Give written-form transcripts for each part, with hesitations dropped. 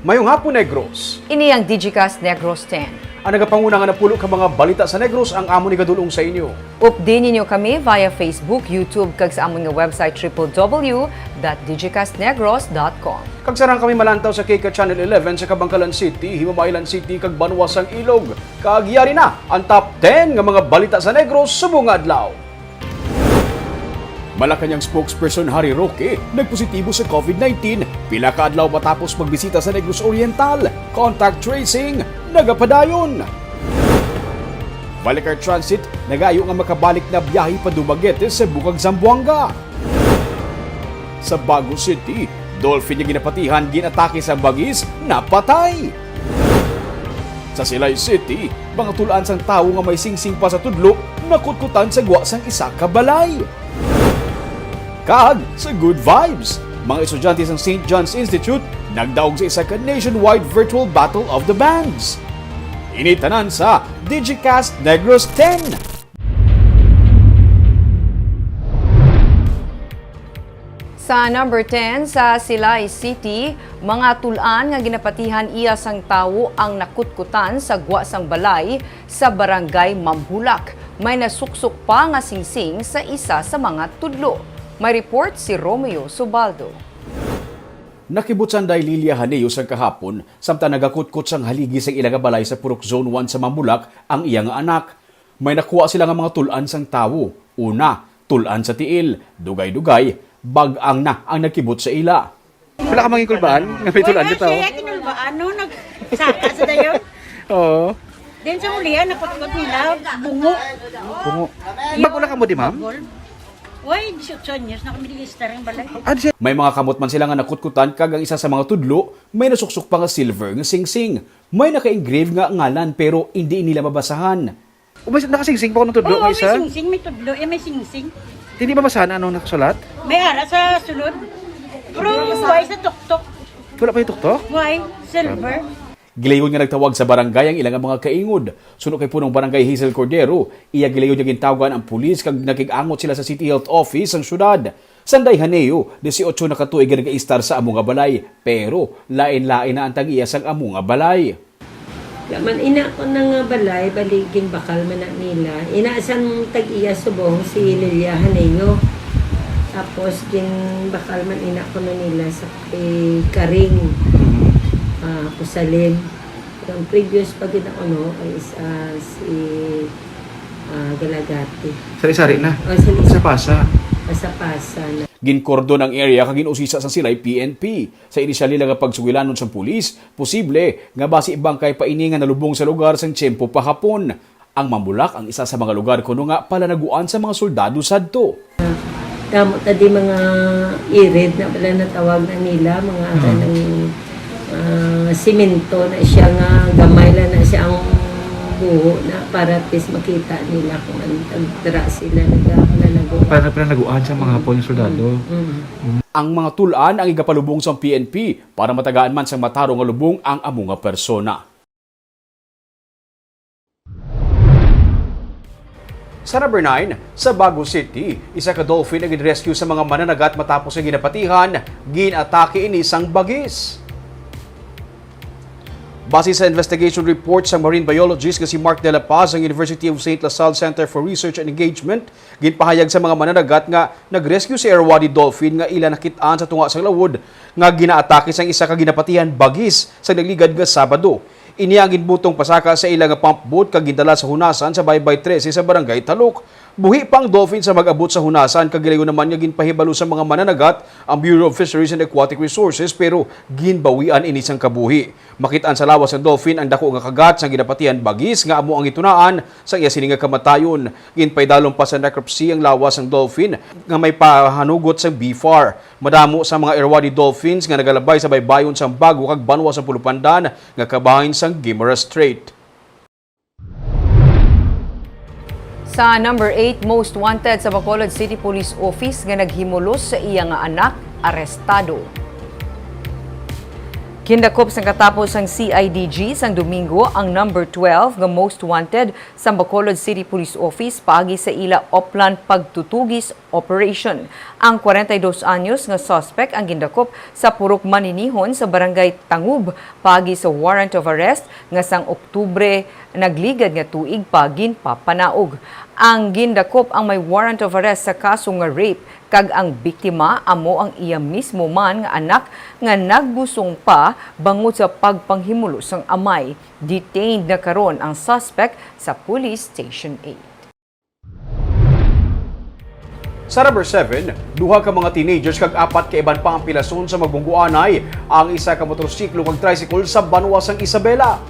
Mayong hapon, Negros. Ini ang Digicast Negros X. Ang nagapanguna nga napulo ka mga balita sa Negros ang amon ni gadulong sa inyo. Update ninyo kami via Facebook, YouTube, kag sa amon nga website www.digicastnegros.com. Kag sarang kami malantaw sa Kika Channel 11 sa Kabangkalan City, Himamaylan City, kag Banwasang Ilog. Kagyari na ang top 10 nga mga balita sa Negros sa buong adlaw. Malacanang spokesperson Harry Roque nagpositibo sa COVID-19 pila ka adlaw matapos magbisita sa Negros Oriental. Contact tracing nagapadayon. Balicar Transit nagayo nga makabalik na biyahe pa Dumaguete sa Bukag Zamboanga. Sa Bago City, dolphin nga ginapatihan ginatake sa bangis napatay. Sa Silay City, mga tulaan sang tawo nga may singsing pa sa tudlo nakutkutan sa gwa sang isa ka balay. Kag sa Good Vibes, mga estudyante ng St. John's Institute nagdaog sa isa ka nationwide virtual battle of the bands. Initanan sa Digicast Negros X. Sa number 10, sa Silay City, mga tulaan nga ginapatihan iya sang tawo ang nakutkutan sa gwa sang balay sa barangay Mambulak. May nasuksok pa nga singsing sa isa sa mga tudlo. May report si Romeo Subaldo. Nakibutsan day Lilia Haneo sa kahapon, samtang nagakutkot sang haligi sang ilang balay sa Purok Zone 1 sa Mambulak ang iyang anak. May nakuha sila nga mga tulan sang tawo. Una, tulan sa tiil, dugay-dugay, bag-ang na ang nagkibot sa ila. Wala ka manging kulbaan? Nga may tulan dito? Wala siya kinulbaan, no? Nagsaka sa dayon. Oo. Then sa ulihan, nakutkot nila, bungo. Bungo. Bagula ka mo di, ma'am? Uy, 18 years na kami register ng balay. May mga kamot man sila nga nakutkutan kag ang isa sa mga tudlo, may nasuksok pa nga silver nga singsing. May naka-engrave nga ngalan pero hindi nila mabasahan. May nakasingsing pa ko ng tudlo Oo, may singsing, may tudlo, may singsing. Hindi mabasahan anong nakasulat? May ara sa sulod. Pero why sa tuktok? Wala pa yung tuktok? Why? Silver. Gilayon nga nagtawag sa barangay ang ilang mga kaingod. Suno kay punong barangay Hazel Cordero, iya gilayon nga gintawagan ang pulis kag nakigangot sila sa City Health Office ang syudad. Sanday Haneo, 18 na katuig nga nag-istar sa among nga balay, pero lain-lain na ang tag-iya sang among nga balay. Laman ina ko na nga balay, baligin bakal man na nila. Inaasan tag-iya subong si Lilia Haneo. Tapos gin bakal man ina ko na nila sa Karing. Pusalim. Yung previous pag ginauno is si Galagati. Sari-sari na. Sa pasa. Pasa na. Ginkordon ang area kag ginusisa sa silay PNP. Sa inisyal nila nga pagsugilanon sa pulis, posible nga basi ibangkay paini nga nalubong sa lugar sang tiyempo pa hapon. Ang Mambulak ang isa sa mga lugar kuno nga palanaguan sa mga soldado sadto. Damo tadi mga irid na pala natawag na nila, mga kanang simento na siya nga gamay lang na siya ang buho na para at least makita nila kung tagtara sila naglalagos. Para naguan sa mga hapon yung soldado. Ang mga tulaan ang igapalubong sa PNP para matagaan man sang mataro nga lubong ang among nga persona. Sa number 9, sa Bago City, isa ka dolphin ang rescue sa mga mananagat matapos ang ginapatihan, ginatake ini sang bagis. Base sa investigation report sa marine biologist nga si Mark De La Paz ng University of St. La Salle Center for Research and Engagement, ginpahayag sa mga mananagat nga nag-rescue si Erwadi dolphin nga ila nakitaan sa tunga sa lawod nga ginaatake sang isa ka ginapatihan bagis sa nagligad nga Sabado. Ini ang ginbutong pasaka sa ilang pump boat kag gindala sa hunasan sa Baybay 13 sa Barangay Talok. Buhi pang dolphin sa mag-abot sa hunasan kag gilayon naman nga ginpahibalo sa mga mananagat ang Bureau of Fisheries and Aquatic Resources pero ginbawian ini sang kabuhi. Makitaan sa lawas ng dolphin ang dako nga kagat sang ginapatihan bagis nga amo ang itunaan sa iya sini nga kamatayon. Ginpaydalom pa sa necropsy ang lawas ng dolphin nga may pahanugot sa BFAR. Madamo sa mga Erwadi dolphins nga nagalabay sa baybayon sang Bago kag Banwa sa Pulupandan nga kabahin sang Guimaras Strait. Sa number 8, most wanted sa Bacolod City Police Office nga naghimulos sa iya nga anak, arestado. Kindakop sang katapos ang CIDG sang Domingo ang number 12 nga most wanted sa Bacolod City Police Office paagi sa ila Oplan pagtutugis operation. Ang 42 anyos nga suspect ang gindakop sa purok maninihon sa barangay Tangub paagi sa warrant of arrest nga sang Oktubre nagligad nga tuig pagin papanaog. Ang gindakop ang may warrant of arrest sa kaso nga rape kag ang biktima amo ang iya mismo man nga anak nga nagbusong pa bangod sa pagpanghimulo sang amay. Detained na karon ang suspect sa Police Station 8. Sa number 7, duha ka mga teenagers kag apat ka iban pang pilason sa magbungguanay ang isa ka motorsiklo kag tricycle sa Banwa sang Isabela.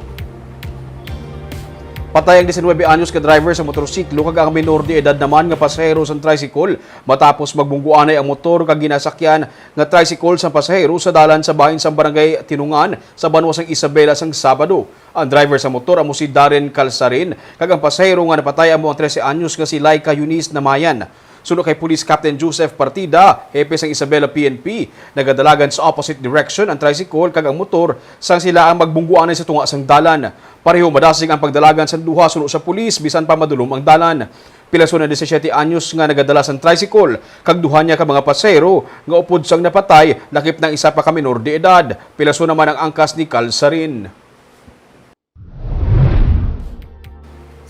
Patay ang 19 anyos ka driver sa motorsiklo kag ang minor de edad naman nga pasahero sa tricycle matapos magbungguanay ang motor kag ginasakyan nga tricycle sa pasahero sa dalan sa bahin sa barangay Tinungan sa Banwa sang Isabela sang Sabado. Ang driver sa motor amo si Darren Calsarin kag ang pasahero nga napatay amo ang 13 anyos nga si Laika Eunice Namayan. Sunod kay Police Captain Joseph Partida, hepe sang Isabela PNP, nagadalagan sa opposite direction ang tricycle kag ang motor sang sila ang magbungguanay sa tunga sang dalan. Pareho madasig ang pagdalagan sa duha sunod sa pulis bisan pa madulom ang dalan. Pilason na 17 anyos nga nagadala sang tricycle kag duha niya ka mga pasahero nga upod sang napatay lakip ng isa pa ka minor de edad. Pilason naman ang angkas ni Calsarin.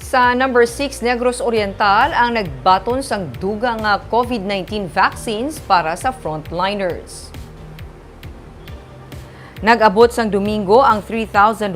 Sa number 6, Negros Oriental ang nagbaton sang dugang nga COVID-19 vaccines para sa frontliners. Nag-abot sang Domingo ang 3,140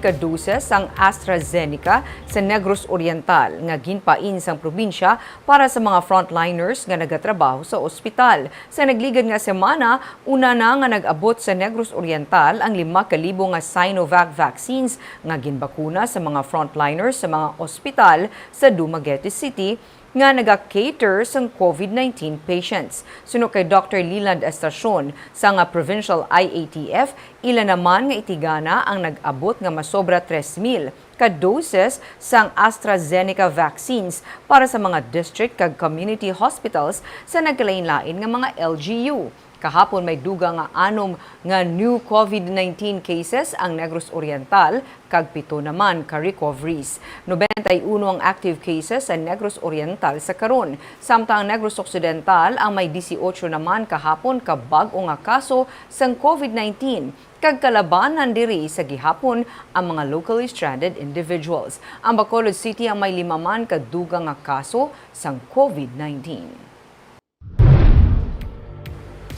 ka doses ang AstraZeneca sa Negros Oriental nga ginpain sang probinsya para sa mga frontliners nga nagatrabaho sa ospital. Sa nagligad nga semana, una na nga nag-abot sa Negros Oriental ang 5,000 nga Sinovac vaccines nga ginbakuna sa mga frontliners sa mga ospital sa Dumaguete City nga naga-cater sa COVID-19 patients. Sunod kay Dr. Leland Estacion sa nga Provincial IATF, ilan naman nga itigana ang nag-abot nga masobra 3,000 ka doses sang AstraZeneca vaccines para sa mga district kag community hospitals sa nagkalain-lain nga mga LGU. Kahapon may duga nga 6 nga new COVID-19 cases ang Negros Oriental kag 7 naman ka recoveries. 91 ang active cases sa Negros Oriental sa karon. Samtang Negros Occidental ang may 18 naman kahapon ka bag-o nga kaso sang COVID-19 kag kalabanan diri sa gihapon ang mga locally stranded individuals. Ang Bacolod City ang may 5 man ka duga nga kaso sang COVID-19.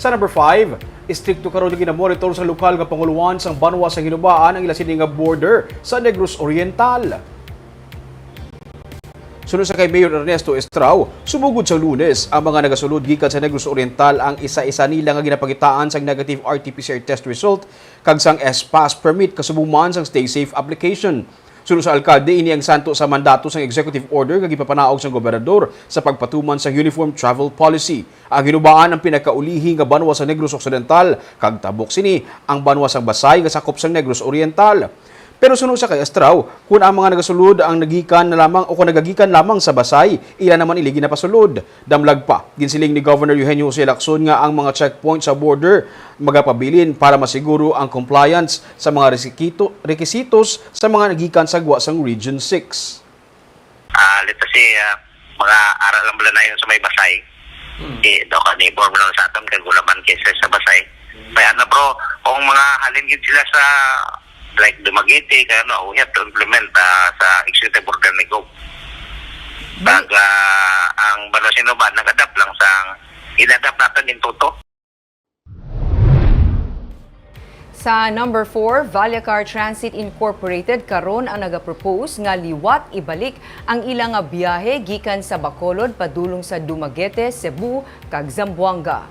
Sa number 5, istrikto karon ginamonitor sa lokal nga panguluan sang Banwa sa Ginubaan ang ila sini nga border sa Negros Oriental. Sunod sa kay Mayor Ernesto Estrao, sumugod sa Lunes ang mga nagasulod gikan sa Negros Oriental ang isa-isa nila nga ginapagitaan sang negative RT-PCR test result kag sang S-Pass permit kasubong man sang Stay Safe application. Sunod sa alkalde, ini ang santo sa mandato sang executive order nga gipapanaog sang gobernador sa pagpatuman sa uniform travel policy. Ang Ginubaan ang pinakaulihi nga banwa sa Negros Occidental kag tabok sini ang banwa sang Basay nga sakop sang Negros Oriental. Pero sunod sa kay Estrao, kung ang mga nagasulod ang nagikan na lamang o kung nagagikan lamang sa Basay, ilan naman iligi na pasulod. Damlag pa, ginsiling ni Governor Eugenio Jose Lacson nga ang mga checkpoint sa border magapabilin para masiguro ang compliance sa mga rekisitos sa mga nagikan sa guwa sang Region 6. Lito si mga aral lang bala na yun sa may Basay. Daw ka neighbor mo lang sa atom, kagulaban kesa sa Basay. Kaya bro, kung mga halingin sila sa like Dumaguete, kaya we have to implement sa executive order ni Go. Ang Banwa-Sinoban, nag-adapt lang sa in-adapt natin in toto. Sa number 4, Vallecar Transit Incorporated karon ang nagapropose nga liwat ibalik ang ilang nga biyahe gikan sa Bacolod padulong sa Dumaguete, Cebu kag Zamboanga.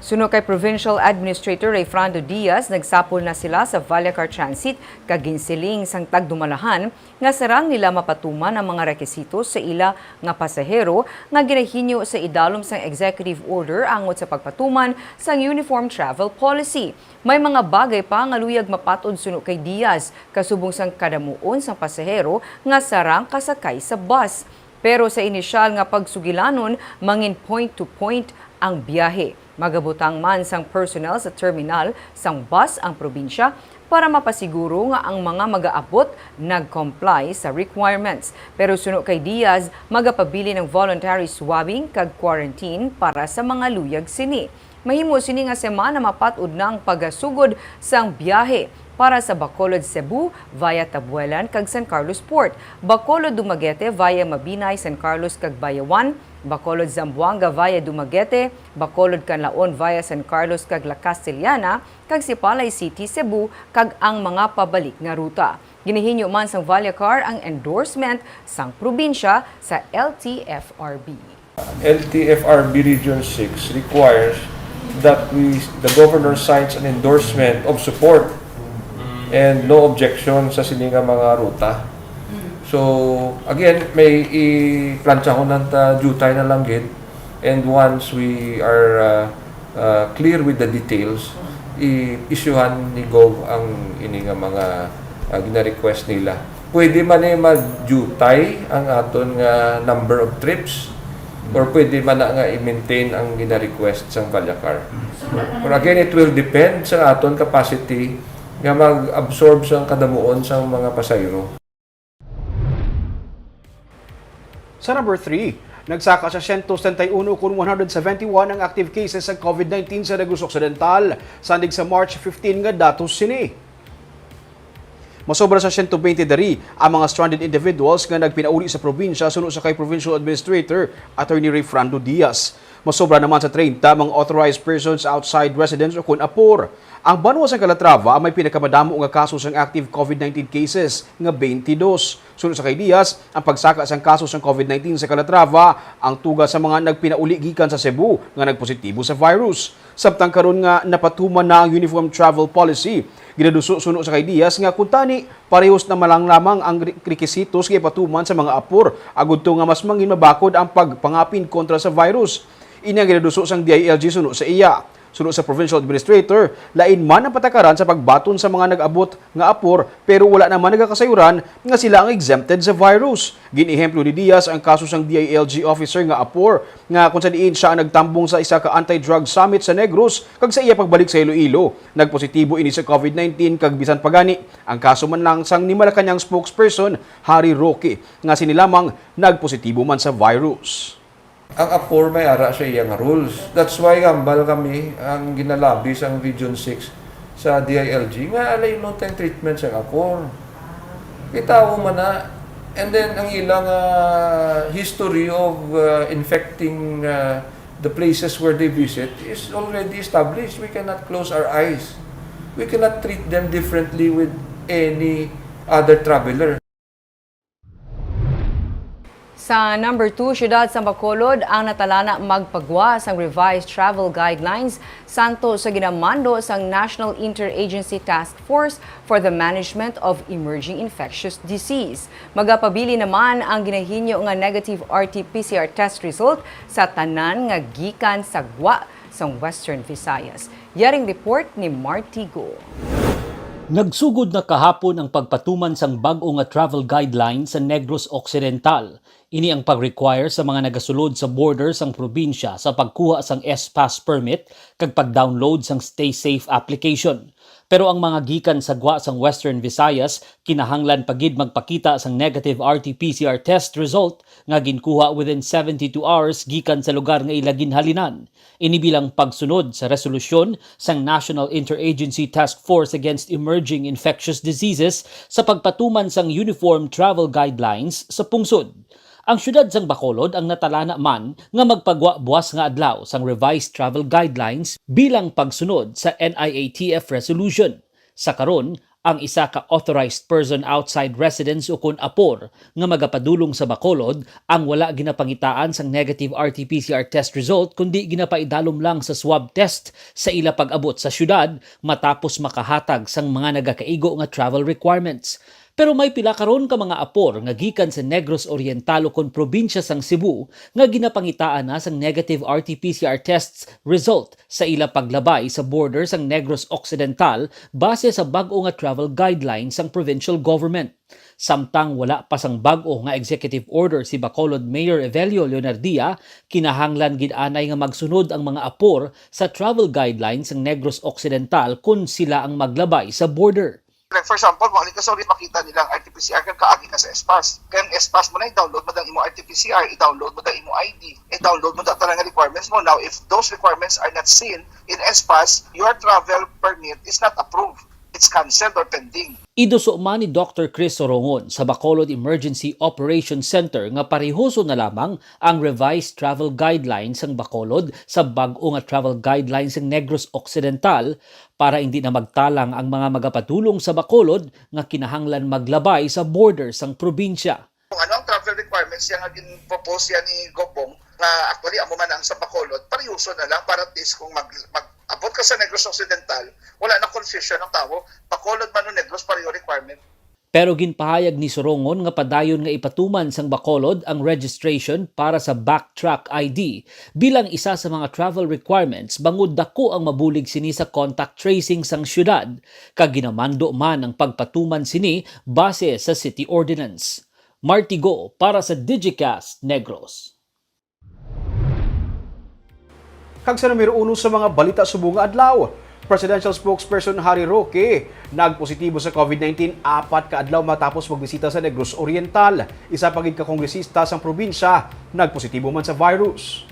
Sunod kay Provincial Administrator Rayfrando Diaz, nagsapol na sila sa Vallecar Transit kag ginsiling sang tagdumalahan nga sarang nila mapatuman ang mga rekisitos sa ila nga pasahero nga ginahinyo sa idalom sang executive order angot sa pagpatuman sang uniform travel policy. May mga bagay pa nga luyag mapatod sunod kay Diaz kasubong sang kadamuon sang pasahero nga sarang kasakay sa bus. Pero sa inisyal nga pagsugilanon, mangin point to point ang biyahe. Magabutang man sang personnel sa terminal sang bus ang probinsya para mapasiguro nga ang mga mag-aabot nag-comply sa requirements. Pero suno kay Diaz, magapabili ng voluntary swabbing kag quarantine para sa mga luyag sini. Mahimo sini nga semana mapatud na ang pagasugod sang biyahe para sa Bacolod, Cebu via Tabuelan kag San Carlos Port, Bacolod, Dumaguete via Mabinay, San Carlos kag Bayawan, Bacolod, Zamboanga via Dumaguete, Bacolod, Canlaon via San Carlos kag La Castellana, kag Sipalay City, Cebu kag ang mga pabalik nga ruta. Ginihinyo man sang Vallecar ang endorsement sang probinsya sa LTFRB. LTFRB Region 6 requires that the governor signs an endorsement of support and no objection sa sininga mga ruta. So, again, may i-plancha ko ng jutay na langgit, and once we are clear with the details, i-issuehan ni Gov ang ininga mga gina-request nila. Pwede man mag-jutay ang aton nga number of trips, or pwede man na nga i-maintain ang gina-request sa Vallecar. But again, it will depend sa aton capacity nga mag-absorb sa kadamuon sa mga pasayro. Sa number 3, nagsaka sa 171 kung 171 ang active cases sa COVID-19 sa Negros Occidental, sandig sa March 15 nga datos sini. Masobra sa 120 dari ang mga stranded individuals nga nagpinauli sa probinsya sunod sa kay Provincial Administrator Attorney Ray Frando Diaz. Masobra naman sa 30 mga authorized persons outside residence o kun apor. Ang Banwa sa Calatrava may pinakamadamo nga kaso sang active COVID-19 cases nga 22. Sunod sa kay Diaz, ang pagsaka sang kaso sang COVID-19 sa Calatrava ang tuga sa mga nagpinauli gikan sa Cebu nga nagpositibo sa virus. Sabtang karon nga napatuman na ang uniform travel policy. Ginaduso suno sa kay Diaz nga kuntani parehos na malang lamang ang rekisitos kay patuman sa mga apor agud to nga mas mangin mabakod ang pagpangapin kontra sa virus. Ini ang ginaduso sang DILG suno sa iya. Suno sa Provincial Administrator, lain man ang patakaran sa pagbaton sa mga nag-abot nga apor pero wala naman nagakasayuran nga sila ang exempted sa virus. Ginihemplo ni Diaz ang kaso sang DILG officer nga apor nga kung saan siya ang nagtambong sa isa ka anti-drug summit sa Negros kag sa iya pagbalik sa Iloilo. Nagpositibo ini sa COVID-19 kag bisan pagani. Ang kaso man lang sang ni Malacanang spokesperson Harry Roque nga sinilamang nagpositibo man sa virus. Ang apor may ara sa iyang rules. That's why gambal kami ang ginalabis ang Region 6 sa DILG nga alay no tayong treatment sa apor. Kita man na, and then ang ilang history of infecting the places where they visit is already established. We cannot close our eyes. We cannot treat them differently with any other traveler. Sa number 2, siyudad sa Bacolod ang natalana magpagwa sang revised travel guidelines santo sa ginamando sang National Interagency Task Force for the Management of Emerging Infectious Disease. Magapabili naman ang ginahinyo nga negative RT-PCR test result sa tanan nga gikan sa gwa sang Western Visayas. Yaring report ni Martigo. Nagsugod na kahapon ang pagpatuman sang bag-o nga travel guidelines sa Negros Occidental. Ini ang pag-require sa mga nagasulod sa border sang probinsya sa pagkuha sang S-Pass permit kag pag-download sang Stay Safe application. Pero ang mga gikan sa gwa sang Western Visayas kinahanglan pagid magpakita sang negative RT-PCR test result nga ginkuha within 72 hours gikan sa lugar nga ila ginhalinan. Ini bilang pagsunod sa resolusyon sang National Interagency Task Force Against Emerging Infectious Diseases sa pagpatuman sang Uniform Travel Guidelines sa pungsod. Ang syudad sang Bacolod ang natalana man nga magpagwa buwas nga adlaw sang revised travel guidelines bilang pagsunod sa NIATF resolution. Sa karon, ang isa ka authorized person outside residence o kun apor nga magapadulong sa Bacolod ang wala ginapangitaan sang negative RT-PCR test result kundi ginapaidalom lang sa swab test sa ila pag-abot sa syudad matapos makahatag sang mga nagakaigo nga travel requirements. Pero may pila karon ka mga apor nga gikan sa Negros Oriental kon probinsya sang Cebu nga ginapangitaan na sang negative RT-PCR tests result sa ila paglabay sa border sang Negros Occidental base sa bag-o nga travel guidelines sang provincial government. Samtang wala pa sang bag-o nga executive order si Bacolod Mayor Evelio Leonardia, kinahanglan gid anay nga magsunod ang mga apor sa travel guidelines ng Negros Occidental kung sila ang maglabay sa border. Like for example, kung alin ka sorry makita nilang RT-PCR kang kaagi ka sa SPAS. Kaya ang SPAS mo na i-download mo ang imo RT-PCR, i-download mo ang imo ID, i-download mo ang talaga requirements mo. Now, if those requirements are not seen in SPAS, your travel permit is not approved. It's cancelled or pending. Iduso man ni Dr. Chris Sorongon sa Bacolod Emergency Operations Center nga parehoso na lamang ang revised travel guidelines ng Bacolod sa bag-o nga travel guidelines ng Negros Occidental para hindi na magtalang ang mga magapatulong sa Bacolod nga kinahanglan maglabay sa borders ng probinsya. Kung ano ang travel requirements yung propose yan ni Gopong na actually amo man ang sa Bacolod, parehoso na lang para at least kung abot ka sa Negros Occidental, wala na confusion ng tao, Bacolod man o Negros pareho requirement. Pero ginpahayag ni Sorongon nga padayon nga ipatuman sang Bacolod ang registration para sa backtrack ID bilang isa sa mga travel requirements bangod dako ang mabulig sini sa contact tracing sang syudad kag ginamando man ang pagpatuman sini base sa city ordinance. Martigo para sa Digicast Negros. Kag sa numero 1 sa mga balita subong nga adlaw, Presidential Spokesperson Harry Roque nagpositibo sa COVID-19 4 ka adlaw matapos magbisita sa Negros Oriental. Isa pa gid ka kongresista sang probinsya nagpositibo man sa virus.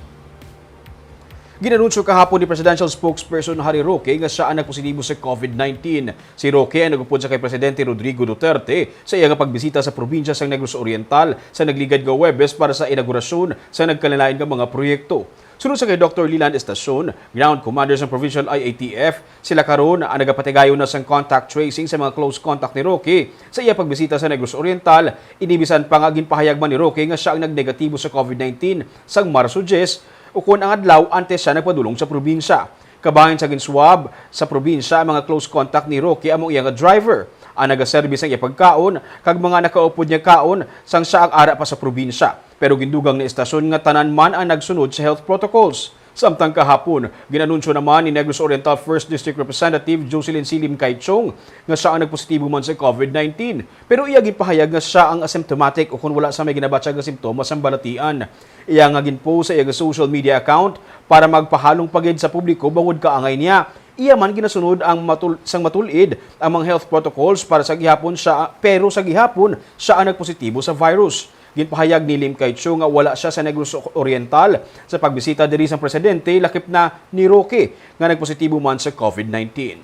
Ginanunsyo kahapon ni Presidential Spokesperson Harry Roque nga siya ang nagpositibo sa COVID-19. Si Roque ay nagupod sa kay Presidente Rodrigo Duterte sa iyang pagbisita sa probinsya sang Negros Oriental sa nagligad nga Huwebes para sa inaugurasyon sa nagkalalain nga mga proyekto. Sunod sa kay Dr. Lilan Estacion, Ground Commander sa Provincial IATF, sila karon ang nagapatigayon na sang contact tracing sa mga close contact ni Roque. Sa iya pagbisita sa Negros Oriental, inibisan pa nga ginpahayag man ni Roque nga siya ang nagnegatibo sa COVID-19 sang Marso 10 o kung ang adlaw antes siya nagpadulong sa probinsya. Kabahin sa ginswab sa probinsya ang mga close contact ni Roque among iyang driver. Ang nagaservice ang ipagkaon kag mga nakaupod niya kaon sang siya ang ara pa sa probinsya. Pero gindugang ni estasyon nga tanan man ang nagsunod sa health protocols. Samtang kahapon, ginanunsyo naman ni Negros Oriental 1st District Representative Jocelyn Silim Kaichong nga siya ang nagpositibo man sa COVID-19. Pero iya ginpahayag nga siya ang asymptomatic o kung wala sa may ginabatsag nga simptomas ang balatian. Iya nga ginpost sa iyang social media account para magpahalong pagid sa publiko bangod kaangay niya. Iya man ginasunod ang matulid ang mga health protocols para sa gihapon siya, pero sa gihapon siya ang nagpositibo sa virus. Ginpahayag ni Lim Kaicho nga wala siya sa Negros Oriental sa pagbisita diri sa presidente lakip na ni Roque nga nagpositibo man sa COVID-19.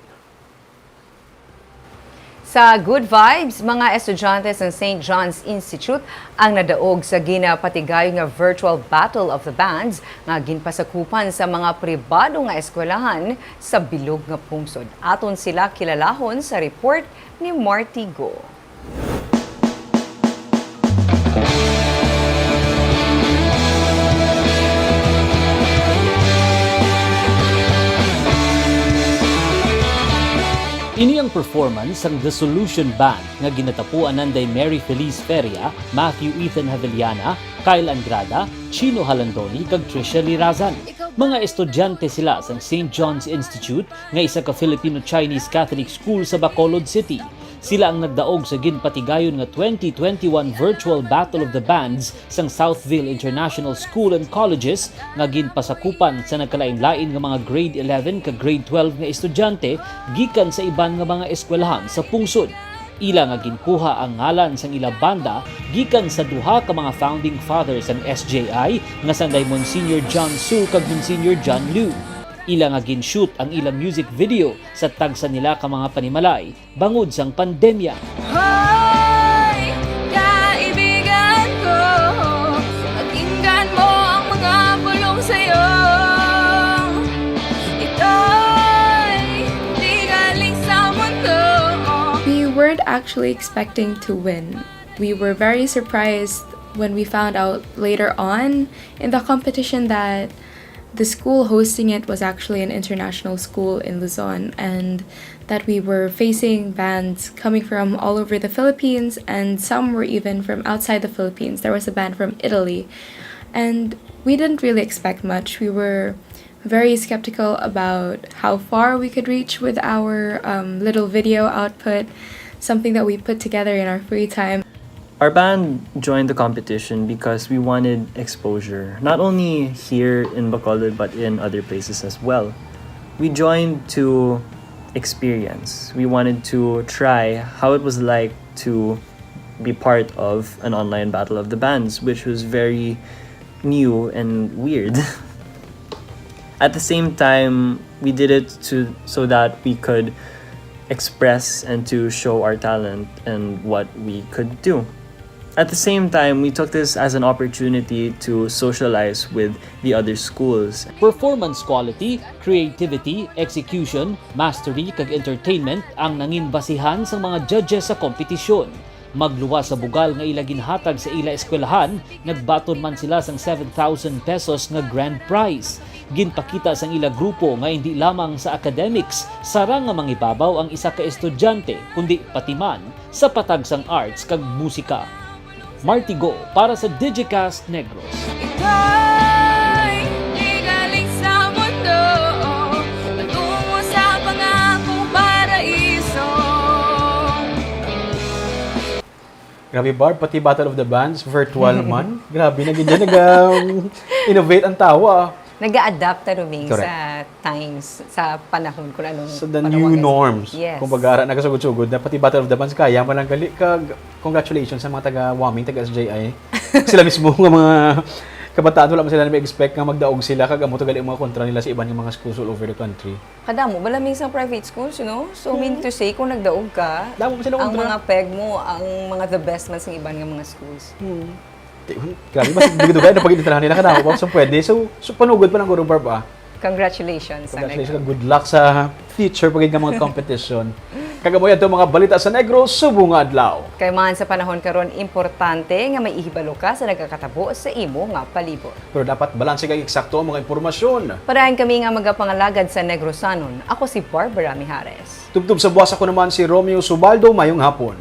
Sa Good Vibes, mga estudyante ng St. John's Institute ang nadaog sa ginapatigayon nga virtual Battle of the Bands nga ginpasakupan sa mga pribado nga eskwelahan sa bilog nga pungsod. Aton sila kilalahon sa report ni Marty Go. Ini ang performance ng The Solution Band nga ginatapuan nanday Mary Feliz Feria, Matthew Ethan Havellana, Kyle Andrada, Chino Halandoni kag Tricia Lirazan. Mga estudyante sila sa St. John's Institute nga isa ka Filipino-Chinese Catholic school sa Bacolod City. Sila ang nagdaog sa ginpatigayon nga 2021 Virtual Battle of the Bands sang Southville International School and Colleges nga ginpasakupan sa nagkalain-lain nga mga grade 11 ka grade 12 nga estudyante gikan sa iban nga mga eskwelahan sa pungsod. Ila nga ginkuha ang ngalan sang ila banda gikan sa duha ka mga founding fathers ang SJI nga sanday Monsignor John Su kag Monsignor John Liu. Ila nga ginshoot ang ilang music video sa tagsa nila ka mga panimalay bangod sang pandemya. Hoy, kaibigan ko, pakinggan mo ang mga bulong sa'yo. Ito'y di galing sa mundo. We weren't actually expecting to win. We were very surprised when we found out later on in the competition that the school hosting it was actually an international school in Luzon, and that we were facing bands coming from all over the Philippines, and some were even from outside the Philippines. There was a band from Italy, and we didn't really expect much. We were very skeptical about how far we could reach with our little video output, something that we put together in our free time. Our band joined the competition because we wanted exposure, not only here in Bacolod but in other places as well. We joined to experience. We wanted to try how it was like to be part of an online battle of the bands, which was very new and weird. At the same time, we did it so that we could express and to show our talent and what we could do. At the same time, we took this as an opportunity to socialize with the other schools. Performance quality, creativity, execution, mastery kag entertainment ang nangin basihan sa mga judges sa kompetisyon. Magluwas sa bugal nga ila ginhatag sa ila eskwelahan, nagbaton man sila sang 7,000 pesos nga grand prize. Ginpakita sang ila grupo nga hindi lamang sa academics, sarang nga mangibabaw ang isa ka estudyante, kundi pati man sa patag sang arts kag musika. Marty Go para sa Digicast Negros. Ika'y di galing sa mundo, patungo sa pangakong paraiso. Grabe Barb, pati Battle of the Bands, virtual man. Grabe, nag-innovate ang tawa. Nag-a-adapt na ruming Correct. sa times, sa panahon kung anong So the panahon new is. norms. Yes. Kung bagara, nagasugod-sugod na pati Battle of the Bands, kaya malang gali. Congratulations sa mga taga-Waming, taga-SJI. Sila mismo nga mga kabataan, wala man sila na may expect nga magdaog sila, kag amo tagali ang mga kontra nila sa iban ng mga schools all over the country. Kadamo, malaming sa private schools, you know? So, mean to say, kung nagdaog ka, Damo pa sila ang kontra. mga peg mo, ang mga the best man sa iban ng mga schools. Grabe, mas bigdugay na pag-initirahan nila ka na so pwede. So panugod pa ng Guru Barb ah. Congratulations. Congratulations, good luck sa future pagiging mga competition. Kagamoy ato mga balita sa Negros subong adlaw. Kay man sa panahon karon importante nga may ihibalo ka sa nagkakatabo sa imo nga palibot. Pero dapat balanse kag eksakto ang mga impormasyon. Parayan kami nga magapangalagad sa Negrosanon. Ako si Barbara Mijares. Tubtub sa buwas ako naman si Romeo Subaldo, mayong hapon.